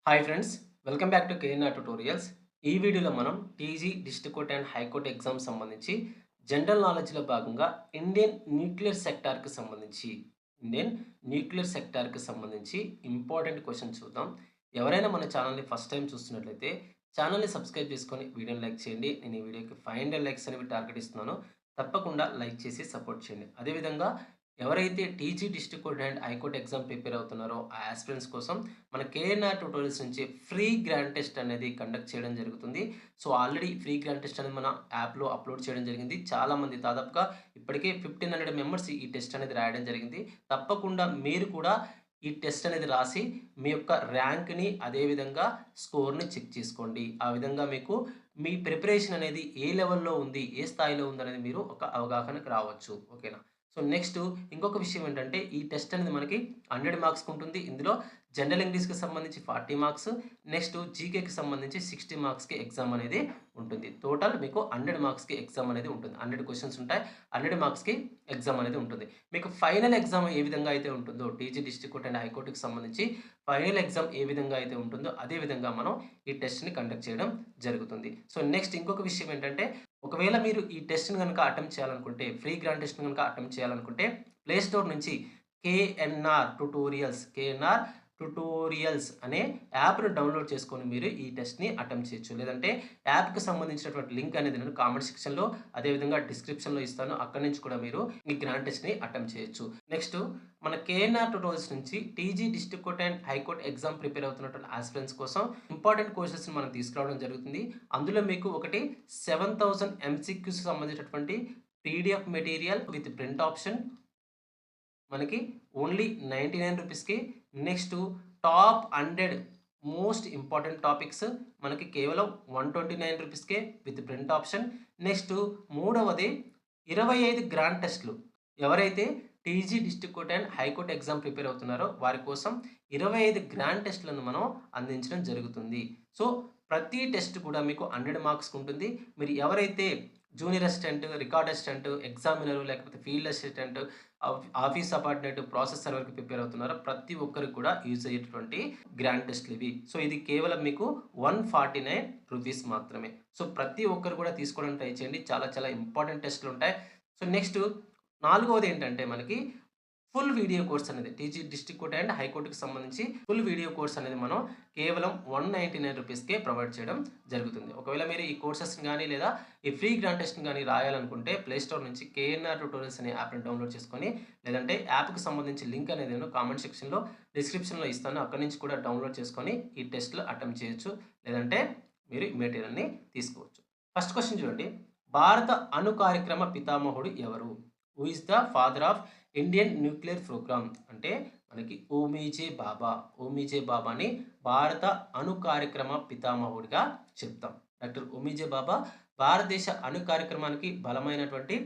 Hi friends, welcome back to KNR tutorials. ఈ వీడియోలో మనం TG, district court and high court exam సంబంధించి general నాలెడ్జ్‌లో భాగంగా ఇండియన్ న్యూక్లియర్ సెక్టార్‌కి సంబంధించి ఇంపార్టెంట్ క్వెషన్ చూద్దాం. ఎవరైనా మన ఛానల్‌ని ఫస్ట్ టైమ్ చూస్తున్నట్లయితే ఛానల్‌ని సబ్స్క్రైబ్ చేసుకొని వీడియోని లైక్ చేయండి. నేను ఈ వీడియోకి 500 లైక్స్ అనేవి టార్గెట్ ఇస్తున్నాను. తప్పకుండా లైక్ చేసి సపోర్ట్ చేయండి. అదేవిధంగా ఎవరైతే TG, district court and high court exam prepare అవుతున్నారో ఆ యాస్పిరెంట్స్ కోసం మన కేఎన్ఆర్ ట్యుటోరియల్స్ నుంచి ఫ్రీ గ్రాండ్ టెస్ట్ అనేది కండక్ట్ చేయడం జరుగుతుంది. So, already free grand test అనేది మన యాప్‌లో అప్‌లోడ్ చేయడం జరిగింది. చాలామంది దాదాపుగా ఇప్పటికే 1500 మెంబర్స్ ఈ టెస్ట్ అనేది రాయడం జరిగింది. తప్పకుండా మీరు కూడా ఈ టెస్ట్ అనేది రాసి మీ యొక్క ర్యాంక్‌ని అదేవిధంగా స్కోర్‌ని చెక్ చేసుకోండి. ఆ విధంగా మీకు మీ ప్రిపరేషన్ అనేది ఏ లెవెల్‌లో ఉంది, ఏ స్థాయిలో ఉందనేది మీరు ఒక అవగాహనకు రావచ్చు. ఓకేనా? సో, నెక్స్ట్ ఇంకొక విషయం ఏంటంటే ఈ టెస్ట్ అనేది మనకి 100 మార్క్స్‌కి ఉంటుంది. ఇందులో జనరల్ ఇంగ్లీష్‌కి సంబంధించి 40 మార్క్స్, నెక్స్ట్ జీకేకి సంబంధించి 60 మార్క్స్‌కి ఎగ్జామ్ అనేది ఉంటుంది. టోటల్ మీకు 100 మార్క్స్‌కి ఎగ్జామ్ అనేది ఉంటుంది. 100 క్వెషన్స్ ఉంటాయి. 100 మార్క్స్‌కి ఎగ్జామ్ అనేది ఉంటుంది. మీకు ఫైనల్ ఎగ్జామ్ ఏ విధంగా అయితే ఉంటుందో టీజీ, డిస్ట్రిక్ట్ కోర్ట్ అండ్ హైకోర్ట్‌కి సంబంధించి ఫైనల్ ఎగ్జామ్ ఏ విధంగా అయితే ఉంటుందో అదే విధంగా మనం ఈ టెస్ట్‌ని కండక్ట్ చేయడం జరుగుతుంది. సో, నెక్స్ట్ ఇంకొక విషయం ఏంటంటే ఒకవేళ మీరు ఈ టెస్ట్‌ని గనుక అటెంప్ట్ చేయాలనుకుంటే, ఫ్రీ గ్రాండ్ టెస్ట్‌ని గనుక అటెంప్ట్ చేయాలనుకుంటే, ప్లే స్టోర్ నుంచి కేఎన్ఆర్ ట్యుటోరియల్స్ అనే యాప్‌ని డౌన్‌లోడ్ చేసుకొని మీరు ఈ టెస్ట్‌ని అటెంప్ట్ చేయొచ్చు. లేదంటే యాప్‌కి సంబంధించినటువంటి లింక్ అనేది నేను కామెంట్ సెక్షన్‌లో అదేవిధంగా డిస్క్రిప్షన్‌లో ఇస్తాను. అక్కడి నుంచి కూడా మీరు ఈ గ్రాండ్ టెస్ట్‌ని అటెంప్ట్ చేయొచ్చు. నెక్స్ట్ మన కేఎన్ఆర్ ట్యుటోరియల్స్ నుంచి TG, district court and high court exam prepare అవుతున్నటువంటి యాస్పిరెంట్స్ కోసం ఇంపార్టెంట్ క్వెషన్స్‌ని మనం తీసుకురావడం జరుగుతుంది. అందులో మీకు ఒకటి 7000 ఎంసీక్యూస్‌కి సంబంధించినటువంటి PDF material with print option మనకి ఓన్లీ రూ. 99కి. Next top 100 most important topics మనకి కేవలం రూ. 129కే విత్ ప్రింట్ ఆప్షన్. నెక్స్ట్ మూడవది 25 గ్రాండ్ టెస్ట్‌లు. ఎవరైతే TG, district court and high court exam prepare అవుతున్నారో వారి కోసం 25 గ్రాండ్ టెస్ట్‌లను మనం అందించడం జరుగుతుంది. సో, ప్రతి టెస్ట్ కూడా మీకు 100 మార్క్స్‌కి ఉంటుంది. మీరు ఎవరైతే junior assistant, record assistant, examiner లేకపోతే field assistant, office subordinate, process సర్వర్‌కి ప్రిపేర్ అవుతున్నారో ప్రతి ఒక్కరికి కూడా యూజ్ అయ్యేటటువంటి గ్రాండ్ టెస్ట్‌లు ఇవి. సో, ఇది కేవలం మీకు రూ. 149 మాత్రమే. సో, ప్రతి ఒక్కరు కూడా తీసుకోవడానికి ట్రై చేయండి. చాలా చాలా ఇంపార్టెంట్ టెస్ట్‌లుంటాయి. సో, నెక్స్ట్ నాలుగవదేంటంటే మనకి ఫుల్ వీడియో కోర్స్ అనేది టీజీ, డిస్ట్రిక్ట్ కోర్ట్ అండ్ హైకోర్ట్‌కి సంబంధించి ఫుల్ వీడియో కోర్స్ అనేది మనం కేవలం రూ. 199కే ప్రొవైడ్ చేయడం జరుగుతుంది. ఒకవేళ మీరు ఈ కోర్సెస్‌ని గాని లేదా ఈ ఫ్రీ గ్రాండ్ టెస్ట్‌ని గాని రాయాలనుకుంటే ప్లే స్టోర్ నుంచి కేఎన్ఆర్ ట్యుటోరియల్స్ అనే యాప్‌ని డౌన్‌లోడ్ చేసుకొని లేదంటే యాప్‌కి సంబంధించి లింక్ అనేది నేను కామెంట్ సెక్షన్‌లో, డిస్క్రిప్షన్‌లో ఇస్తాను. అక్కడి నుంచి కూడా డౌన్‌లోడ్ చేసుకొని ఈ టెస్ట్‌లు అటెంప్ట్ చేయొచ్చు. లేదంటే మీరు ఈ మెటీరియల్‌ని తీసుకోవచ్చు. ఫస్ట్ క్వెషన్ చూడండి. భారత అణు కార్యక్రమ పితామహుడు ఎవరు? Who is the father of Indian nuclear program అంటే మనకి ఓమీజే బాబాని భారత అణు కార్యక్రమ పితామహుడిగా చెప్తాం. డాక్టర్ ఓమీజే బాబా భారతదేశ అణు కార్యక్రమానికి బలమైనటువంటి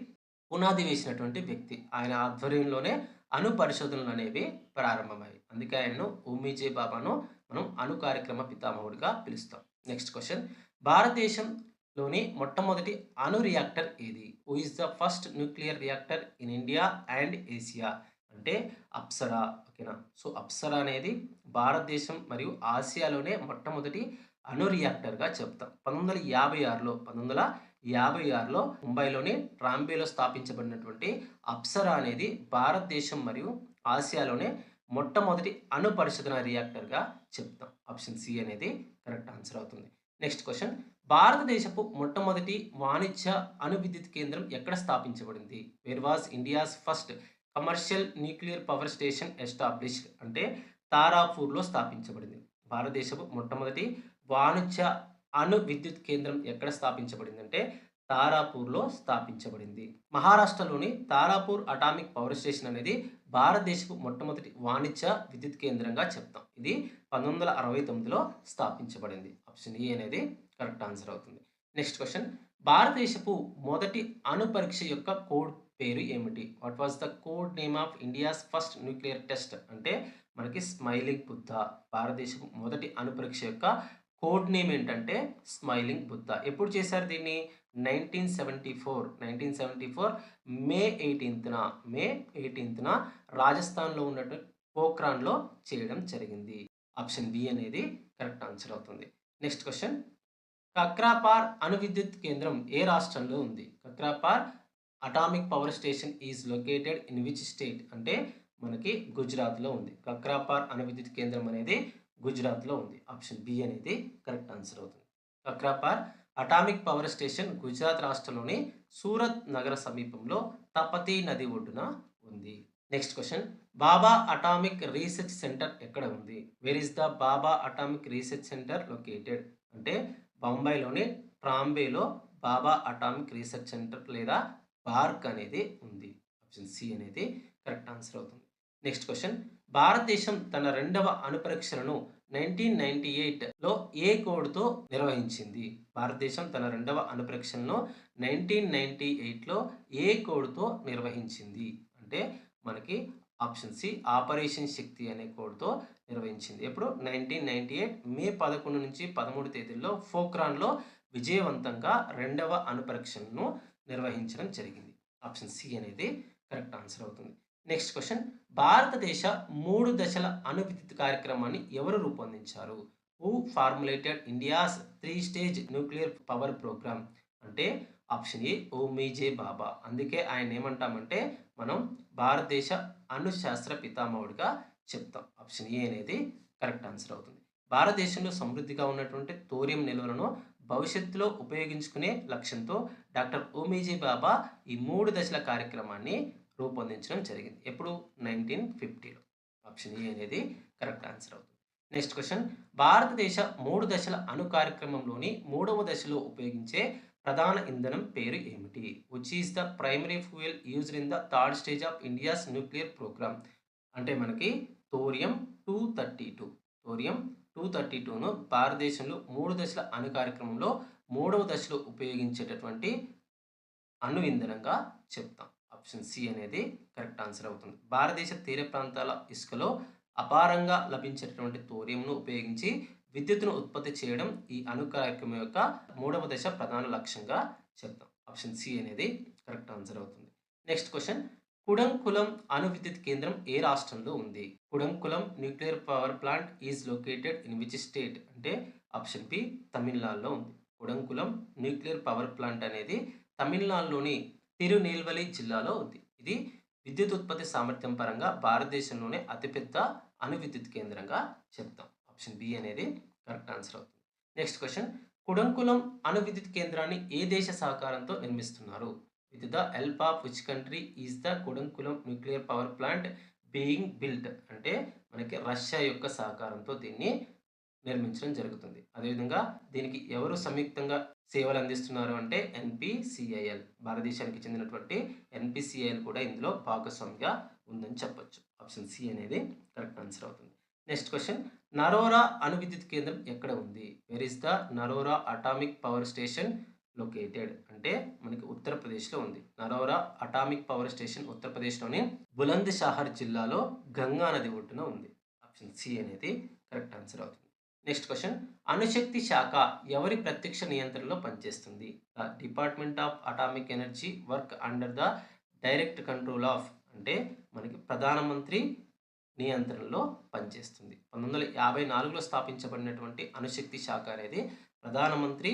పునాది వేసినటువంటి వ్యక్తి. ఆయన ఆధ్వర్యంలోనే అణు పరిశోధనలు అనేవి ప్రారంభమయ్యాయి. అందుకే ఆయనను ఓమీజే బాబాను మనం అణు కార్యక్రమ పితామహుడిగా పిలుస్తాం. Next question. భారతదేశంలోని మొట్టమొదటి అణు రియాక్టర్ ఏది? Who is the first nuclear reactor in India and Asia? అంటే అప్సరా. ఓకేనా? సో, అప్సరా అనేది భారతదేశం మరియు ఆసియాలోనే మొట్టమొదటి అణు రియాక్టర్‌గా చెప్తాం. 1956లో ముంబైలోని ట్రాంబేలో స్థాపించబడినటువంటి అప్సరా అనేది భారతదేశం మరియు ఆసియాలోనే మొట్టమొదటి అణు పరిశోధన రియాక్టర్‌గా చెప్తాం. ఆప్షన్ సి అనేది కరెక్ట్ ఆన్సర్ అవుతుంది. Next question. భారతదేశపు మొట్టమొదటి వాణిజ్య అణు విద్యుత్ కేంద్రం ఎక్కడ స్థాపించబడింది? Where was India's first commercial nuclear power station established అంటే తారాపూర్‌లో స్థాపించబడింది. భారతదేశపు మొట్టమొదటి వాణిజ్య అణు విద్యుత్ కేంద్రం ఎక్కడ స్థాపించబడిందంటే తారాపూర్‌లో స్థాపించబడింది. మహారాష్ట్రలోని తారాపూర్ అటామిక్ పవర్ స్టేషన్ అనేది భారతదేశపు మొట్టమొదటి వాణిజ్య విద్యుత్ కేంద్రంగా చెప్తాం. ఇది 1969లో స్థాపించబడింది. ఆప్షన్ ఏ అనేది కరెక్ట్ ఆన్సర్ అవుతుంది. Next question. భారతదేశపు మొదటి అణు పరీక్ష యొక్క కోడ్ పేరు ఏమిటి? What was the code name of India's first nuclear test అంటే మనకి స్మైలింగ్ బుద్ధ. భారతదేశపు మొదటి అణు పరీక్ష యొక్క కోడ్ నేమ్ ఏంటంటే స్మైలింగ్ బుద్ధ. ఎప్పుడు చేశారు దీన్ని? 1974 మే 18న రాజస్థాన్‌లో ఉన్నటువంటి పోఖ్రాన్‌లో చేయడం జరిగింది. ఆప్షన్ బి అనేది కరెక్ట్ ఆన్సర్ అవుతుంది. Next question. కక్రాపార్ అణు విద్యుత్ కేంద్రం ఏ రాష్ట్రంలో ఉంది? Kakrapar atomic power station is located in which state? అంటే మనకి గుజరాత్‌లో ఉంది. కక్రాపార్ అణు విద్యుత్ కేంద్రం అనేది గుజరాత్‌లో ఉంది. ఆప్షన్ బి అనేది కరెక్ట్ ఆన్సర్ అవుతుంది. Kakrapar atomic power station Gujarat రాష్ట్రంలోని సూరత్ నగర సమీపంలో తపతీ నది ఒడ్డున ఉంది. Next question. Bhabha atomic research centre ఎక్కడ ఉంది? Where is the Bhabha atomic research centre located? అంటే బొంబాయిలోని ట్రాంబేలో బాబా అటామిక్ రీసెర్చ్ సెంటర్ లేదా బార్క్ అనేది ఉంది. ఆప్షన్ సి అనేది కరెక్ట్ ఆన్సర్ అవుతుంది. Next question. భారతదేశం తన రెండవ అణు పరీక్షలను 1998లో ఏ కోడ్‌తో నిర్వహించింది? భారతదేశం తన రెండవ అణు పరీక్షలను 1998లో ఏ కోడ్‌తో నిర్వహించింది? అంటే మనకి ఆప్షన్ సి ఆపరేషన్ శక్తి అనే కోడ్‌తో నిర్వహించింది. ఎప్పుడు 1998 మే 11 నుంచి 13 తేదీల్లో పోఖ్రాన్‌లో విజయవంతంగా రెండవ అణు పరీక్షలను నిర్వహించడం జరిగింది. ఆప్షన్ సి అనేది కరెక్ట్ ఆన్సర్ అవుతుంది. Next question. భారతదేశ 3 దశల అణు విద్యుత్ కార్యక్రమాన్ని ఎవరు రూపొందించారు? Who formulated India's 3 stage nuclear power program? అంటే ఆప్షన్ ఏ ఓమీజే బాబా. అందుకే ఆయన ఏమంటామంటే మనం భారతదేశ అణు శాస్త్ర పితామహుడిగా చెప్తాం. ఆప్షన్ ఏ అనేది కరెక్ట్ ఆన్సర్ అవుతుంది. భారతదేశంలో సమృద్ధిగా ఉన్నటువంటి థోరియం నిల్వలను భవిష్యత్తులో ఉపయోగించుకునే లక్ష్యంతో డాక్టర్ ఓమీజీ బాబా ఈ 3 దశల కార్యక్రమాన్ని రూపొందించడం జరిగింది. ఎప్పుడు? 1950లో. ఆప్షన్ ఏ అనేది కరెక్ట్ ఆన్సర్ అవుతుంది. Next question. భారతదేశ 3 దశల అణు కార్యక్రమంలోని 3వ దశలో ఉపయోగించే ప్రధాన ఇంధనం పేరు ఏమిటి? Which is the primary fuel used in the third stage of India's nuclear program? అంటే మనకి థోరియం 232. థోరియం 232ను భారతదేశంలో 3 దశల అణు కార్యక్రమంలో 3వ దశలో ఉపయోగించేటటువంటి అణు ఇంధనంగా చెప్తాం. ఆప్షన్ సి అనేది కరెక్ట్ ఆన్సర్ అవుతుంది. భారతదేశ తీర ప్రాంతాల ఇసుకలో అపారంగా లభించేటటువంటి థోరియంను ఉపయోగించి విద్యుత్తును ఉత్పత్తి చేయడం ఈ అణు కార్యక్రమం యొక్క 3వ దశ ప్రధాన లక్ష్యంగా చెప్తాం. ఆప్షన్ సి అనేది కరెక్ట్ ఆన్సర్ అవుతుంది. Next question. కుడంకులం అణు విద్యుత్ కేంద్రం ఏ రాష్ట్రంలో ఉంది? Kudankulam nuclear power plant is located in which state? అంటే ఆప్షన్ బి తమిళనాడులో ఉంది. కుడంకులం న్యూక్లియర్ పవర్ ప్లాంట్ అనేది తమిళనాడులోని తిరునెల్వేలి జిల్లాలో ఉంది. ఇది విద్యుత్ ఉత్పత్తి సామర్థ్యం పరంగా భారతదేశంలోనే అతిపెద్ద అణు విద్యుత్ కేంద్రంగా చెప్తాం. ఆప్షన్ బి అనేది కరెక్ట్ ఆన్సర్ అవుతుంది. Next question. కుడంకులం అణు విద్యుత్ కేంద్రాన్ని ఏ దేశ సహకారంతో నిర్మిస్తున్నారు? With the help of which country is the Kudankulam nuclear power plant being built? అంటే మనకి రష్యా యొక్క సహకారంతో దీన్ని నిర్మించడం జరుగుతుంది. అదేవిధంగా దీనికి ఎవరు సంయుక్తంగా సేవలు అందిస్తున్నారు అంటే ఎన్పిసిఐఎల్. భారతదేశానికి చెందినటువంటి ఎన్పిసిఐఎల్ కూడా ఇందులో భాగస్వామిగా ఉందని చెప్పొచ్చు. ఆప్షన్ సి అనేది కరెక్ట్ ఆన్సర్ అవుతుంది. Next question. నరోరా అణు విద్యుత్ కేంద్రం ఎక్కడ ఉంది? Where is the Narora atomic power station located? అంటే మనకి ఉత్తరప్రదేశ్లో ఉంది. నరోరా అటామిక్ పవర్ స్టేషన్ ఉత్తరప్రదేశ్లోని బులంద్ షహర్ జిల్లాలో గంగా నది ఒడ్డున ఉంది. ఆప్షన్ సి అనేది కరెక్ట్ ఆన్సర్ అవుతుంది. Next question. అణుశక్తి శాఖ ఎవరి ప్రత్యక్ష నియంత్రణలో పనిచేస్తుంది? The department of atomic energy work under the direct control of? అంటే మనకి ప్రధానమంత్రి నియంత్రణలో పనిచేస్తుంది. 1954లో స్థాపించబడినటువంటి అణుశక్తి శాఖ అనేది ప్రధానమంత్రి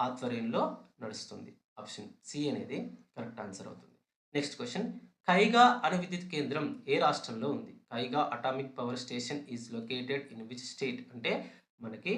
ఆధ్వర్యంలో నడుస్తుంది. ఆప్షన్ సి అనేది కరెక్ట్ ఆన్సర్ అవుతుంది. Next question. కైగా అణు విద్యుత్ కేంద్రం ఏ రాష్ట్రంలో ఉంది? Kaiga atomic power station is located in which state? అంటే మనకి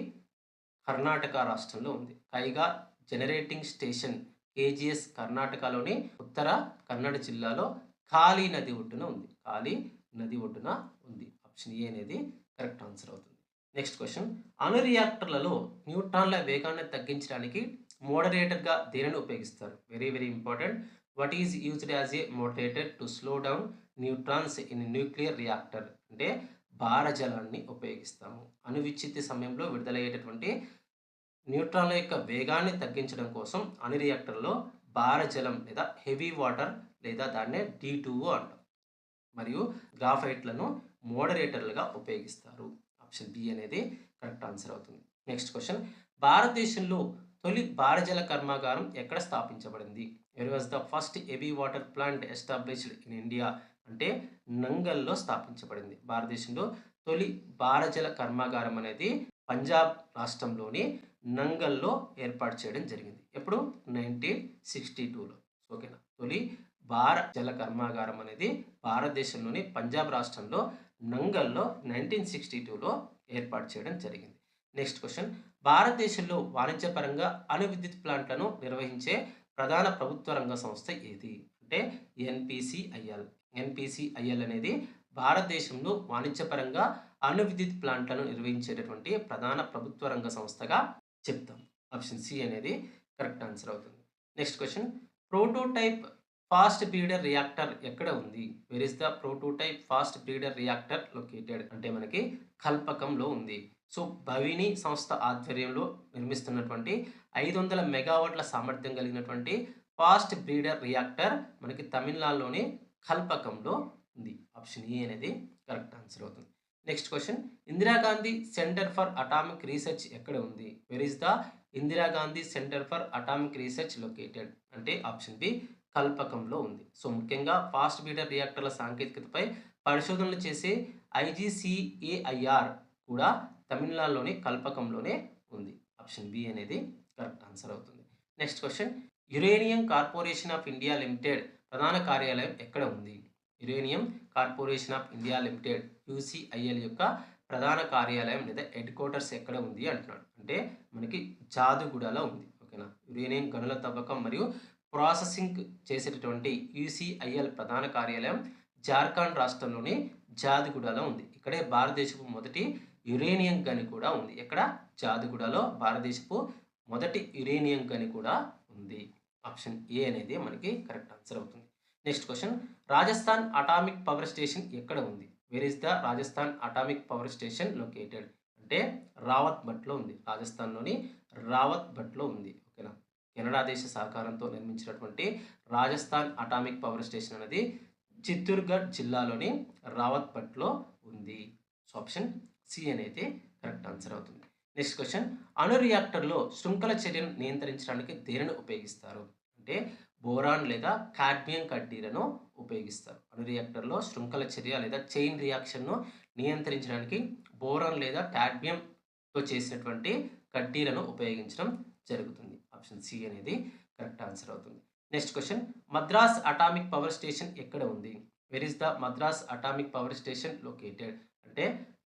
కర్ణాటక రాష్ట్రంలో ఉంది. కైగా జనరేటింగ్ స్టేషన్ కేజీఎస్ కర్ణాటకలోని ఉత్తర కన్నడ జిల్లాలో కాళీ నది ఒడ్డున ఉంది. కాళీ నది ఒడ్డున ఉంది. ఆప్షన్ ఏ అనేది కరెక్ట్ ఆన్సర్ అవుతుంది. Next question. అణు రియాక్టర్లలో న్యూట్రాన్ల వేగాన్ని తగ్గించడానికి మోడరేటర్గా దేనిని ఉపయోగిస్తారు? Very very important. What is used as a moderator to slow down neutrons in nuclear reactor? అంటే భారజలాన్ని ఉపయోగిస్తాము. అణు విచ్ఛిత్తి సమయంలో విడుదలయ్యేటటువంటి న్యూట్రాన్ల యొక్క వేగాన్ని తగ్గించడం కోసం అణు రియాక్టర్లో భారజలం లేదా హెవీ వాటర్ లేదా దాన్నే D2O అంటాం. మరియు గ్రాఫైట్లను మోడరేటర్లుగా ఉపయోగిస్తారు. ఆప్షన్ బి అనేది కరెక్ట్ ఆన్సర్ అవుతుంది. Next question. భారతదేశంలో తొలి భారజల కర్మాగారం ఎక్కడ స్థాపించబడింది? Where was the first heavy water plant established in India? అంటే నంగల్లో స్థాపించబడింది. భారతదేశంలో తొలి భారజల కర్మాగారం అనేది పంజాబ్ రాష్ట్రంలోని నంగల్లో ఏర్పాటు చేయడం జరిగింది. ఎప్పుడు? 1962లో. ఓకేనా. తొలి భార జల కర్మాగారం అనేది భారతదేశంలోని పంజాబ్ రాష్ట్రంలో నంగల్లో 1962లో ఏర్పాటు చేయడం జరిగింది. Next question. భారతదేశంలో వాణిజ్యపరంగా అణు విద్యుత్ ప్లాంట్లను నిర్వహించే ప్రధాన ప్రభుత్వ రంగ సంస్థ ఏది? అంటే ఎన్పిసిఐఎల్. ఎన్పిసిఐఎల్ అనేది భారతదేశంలో వాణిజ్యపరంగా అణు విద్యుత్ ప్లాంట్లను నిర్వహించేటటువంటి ప్రధాన ప్రభుత్వ రంగ సంస్థగా చెప్తాం. ఆప్షన్ సి అనేది కరెక్ట్ ఆన్సర్ అవుతుంది. Next question. Prototype fast breeder reactor ఎక్కడ ఉంది? Where is the prototype fast breeder reactor located? అంటే మనకి కల్పకంలో ఉంది. సో భవిని సంస్థ ఆధ్వర్యంలో నిర్మిస్తున్నటువంటి 500 మెగావాట్ల సామర్థ్యం కలిగినటువంటి ఫాస్ట్ బ్రీడర్ రియాక్టర్ మనకి తమిళనాడులోని కల్పకంలో ఉంది. ఆప్షన్ ఏ అనేది కరెక్ట్ ఆన్సర్ అవుతుంది. Next question. Indira Gandhi centre for atomic research ఎక్కడ ఉంది? Where is the Indira Gandhi centre for atomic research located? అంటే ఆప్షన్ బి కల్పకంలో ఉంది. సో ముఖ్యంగా ఫాస్ట్ బ్రీడర్ రియాక్టర్ల సాంకేతికతపై పరిశోధనలు చేసే ఐజీసీఏఐఆర్ కూడా తమిళనాడులోని కల్పకంలోనే ఉంది. ఆప్షన్ బి అనేది కరెక్ట్ ఆన్సర్ అవుతుంది. Next question. Uranium corporation of India limited ప్రధాన కార్యాలయం ఎక్కడ ఉంది? Uranium corporation of India limited UCIL యొక్క ప్రధాన కార్యాలయం లేదా హెడ్ క్వార్టర్స్ ఎక్కడ ఉంది అంటున్నాడు. అంటే మనకి జాదుగూడలో ఉంది. ఓకేనా. యురేనియం గనుల తవ్వకం మరియు ప్రాసెసింగ్ చేసేటటువంటి యూసీఐఎల్ ప్రధాన కార్యాలయం జార్ఖండ్ రాష్ట్రంలోని జాదుగూడలో ఉంది. ఇక్కడే భారతదేశపు మొదటి యురేనియం గని కూడా ఉంది. ఎక్కడ? జాదుగూడలో భారతదేశపు మొదటి యురేనియం గని కూడా ఉంది. ఆప్షన్ ఏ అనేది మనకి కరెక్ట్ ఆన్సర్ అవుతుంది. Next question. Rajasthan atomic power station ఎక్కడ ఉంది? Where is the Rajasthan atomic power station located? అంటే రావత్ భట్లో ఉంది. రాజస్థాన్లోని రావత్ భట్లో ఉంది. ఓకేనా. కెనడా దేశ సహకారంతో నిర్మించినటువంటి రాజస్థాన్ అటామిక్ పవర్ స్టేషన్ అనేది చిత్తూర్గఢ్ జిల్లాలోని రావత్ భట్లో ఉంది. సో ఆప్షన్ సి అనేది కరెక్ట్ ఆన్సర్ అవుతుంది. Next question. అణు రియాక్టర్లో శృంఖల చర్యను నియంత్రించడానికి దేనిని ఉపయోగిస్తారు? అంటే బోరాన్ లేదా కాడ్మియం కడ్డీలను ఉపయోగిస్తారు. అణు రియాక్టర్లో శృంఖల చర్య లేదా చైన్ రియాక్షన్ను నియంత్రించడానికి బోరాన్ లేదా కాడ్మియంతో చేసినటువంటి కడ్డీలను ఉపయోగించడం జరుగుతుంది. ఆప్షన్ సి అనేది కరెక్ట్ ఆన్సర్ అవుతుంది. Next question. Madras atomic power station ఎక్కడ ఉంది? Where is the Madras atomic power station located? అంటే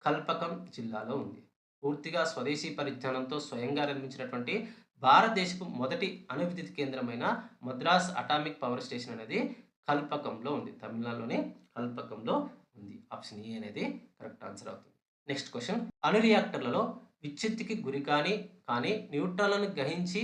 కల్పకం జిల్లాలో ఉంది. పూర్తిగా స్వదేశీ పరిజ్ఞానంతో స్వయంగా నిర్మించినటువంటి భారతదేశపు మొదటి అణు విద్యుత్ కేంద్రమైన మద్రాస్ అటామిక్ పవర్ స్టేషన్ అనేది కల్పకంలో ఉంది. తమిళనాడులోని కల్పకంలో ఉంది. ఆప్షన్ ఏ అనేది కరెక్ట్ ఆన్సర్ అవుతుంది. Next question. అణు రియాక్టర్లలో విచ్ఛిత్తికి గురి కానీ న్యూట్రాన్లను గ్రహించి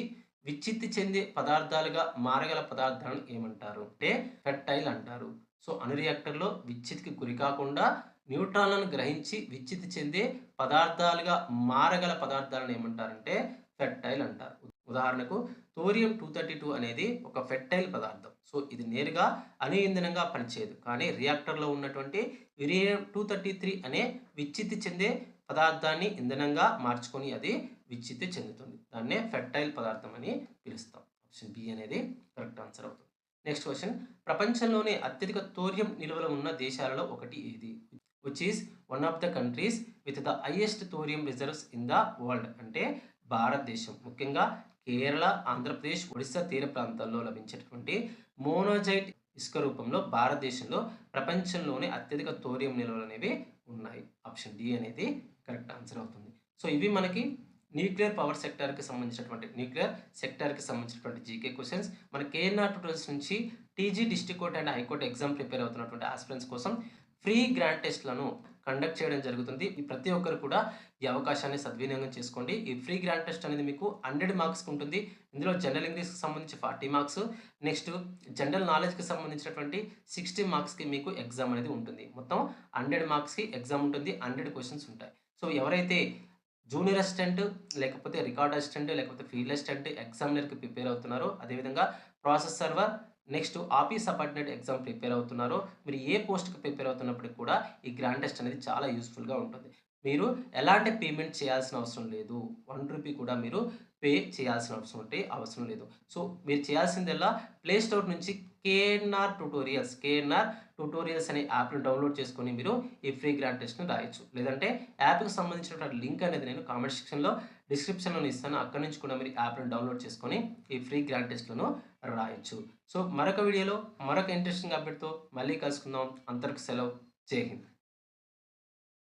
విచ్ఛిత్తి చెందే పదార్థాలుగా మారగల పదార్థాలను ఏమంటారు? అంటే ఫెర్టైల్ అంటారు. సో అణు రియాక్టర్లో విచ్ఛిత్తికి గురి కాకుండా న్యూట్రాన్లను గ్రహించి విచ్ఛిత్తి చెందే పదార్థాలుగా మారగల పదార్థాలను ఏమంటారంటే ఫెర్టైల్ అంటారు. ఉదాహరణకు థోరియం 232 అనేది ఒక ఫెర్టైల్ పదార్థం. సో ఇది నేరుగా అణు ఇంధనంగా పనిచేయదు. కానీ రియాక్టర్లో ఉన్నటువంటి యురేనియం 233 అనే విచ్ఛిత్తి చెందే పదార్థాన్ని ఇంధనంగా మార్చుకొని అది విచ్ఛిత్తి చెందుతుంది. దాన్నే ఫెర్టైల్ పదార్థం అని పిలుస్తాం. ఆప్షన్ బి అనేది కరెక్ట్ ఆన్సర్ అవుతుంది. Next question. ప్రపంచంలోనే అత్యధిక థోరియం నిల్వలు ఉన్న దేశాలలో ఒకటి ఏది? Which is one of the countries with the highest thorium reserves in the world? అంటే భారతదేశం. ముఖ్యంగా కేరళ, ఆంధ్రప్రదేశ్, ఒడిశా తీర ప్రాంతాల్లో లభించేటటువంటి మోనోజైట్ ఇసుక రూపంలో భారతదేశంలో ప్రపంచంలోనే అత్యధిక థోరియం నిల్వలు అనేవి ఉన్నాయి. ఆప్షన్ డి అనేది కరెక్ట్ ఆన్సర్ అవుతుంది. సో ఇవి మనకి న్యూక్లియర్ పవర్ సెక్టార్కి సంబంధించినటువంటి జీకే క్వశ్చన్స్. మన కేఎన్ఆర్ ట్యూటోరియల్స్ నుంచి TG, district court and high court exam prepare అవుతున్నటువంటి ఆస్పిరెంట్స్ కోసం ఫ్రీ గ్రాండ్ టెస్ట్లను కండక్ట్ చేయడం జరుగుతుంది. ఈ ప్రతి ఒక్కరు కూడా ఈ అవకాశాన్ని సద్వినియోగం చేసుకోండి. ఈ ఫ్రీ గ్రాండ్ టెస్ట్ అనేది మీకు 100 మార్క్స్కి ఉంటుంది. ఇందులో జనరల్ ఇంగ్లీష్కి సంబంధించి 40 మార్క్స్, నెక్స్ట్ జనరల్ నాలెడ్జ్కి సంబంధించినటువంటి 60 మార్క్స్కి మీకు ఎగ్జామ్ అనేది ఉంటుంది. మొత్తం 100 మార్క్స్కి ఎగ్జామ్ ఉంటుంది. 100 క్వశ్చన్స్ ఉంటాయి. సో ఎవరైతే జూనియర్ అసిస్టెంట్, లేకపోతే రికార్డ్ అసిస్టెంట్, లేకపోతే ఫీల్డ్ అసిస్టెంట్ ఎగ్జామినర్కి ప్రిపేర్ అవుతున్నారో, అదేవిధంగా process server, next office subordinate exam prepare అవుతున్నారో, మీరు ఏ పోస్ట్కి ప్రిపేర్ అవుతున్నప్పటికి కూడా ఈ గ్రాండ్ టెస్ట్ అనేది చాలా యూస్ఫుల్గా ఉంటుంది. మీరు ఎలాంటి పేమెంట్ చేయాల్సిన అవసరం లేదు. 1 రూపీ కూడా మీరు పే చేయాల్సిన అవసరం లేదు. సో మీరు చేయాల్సిందల్లా ప్లే స్టోర్ నుంచి కేఎన్ఆర్ ట్యుటోరియల్స్ అనే యాప్‌ని డౌన్‌లోడ్ చేసుకొని మీరు ఈ ఫ్రీ గ్రాండ్ టెస్ట్‌ని రాయొచ్చు. లేదంటే యాప్‌కి సంబంధించినటువంటి లింక్ అనేది నేను కామెంట్ సెక్షన్‌లో, డిస్క్రిప్షన్‌లోను ఇస్తాను. అక్కడి నుంచి కూడా మీరు యాప్‌ని డౌన్‌లోడ్ చేసుకొని ఈ ఫ్రీ గ్రాండ్ టెస్ట్‌లను రాయొచ్చు. సో, మరొక వీడియోలో మరొక ఇంట్రెస్టింగ్ అప్డేట్‌తో మళ్ళీ కలుసుకుందాం. అంతవరకు సెలవు. జై హింద్.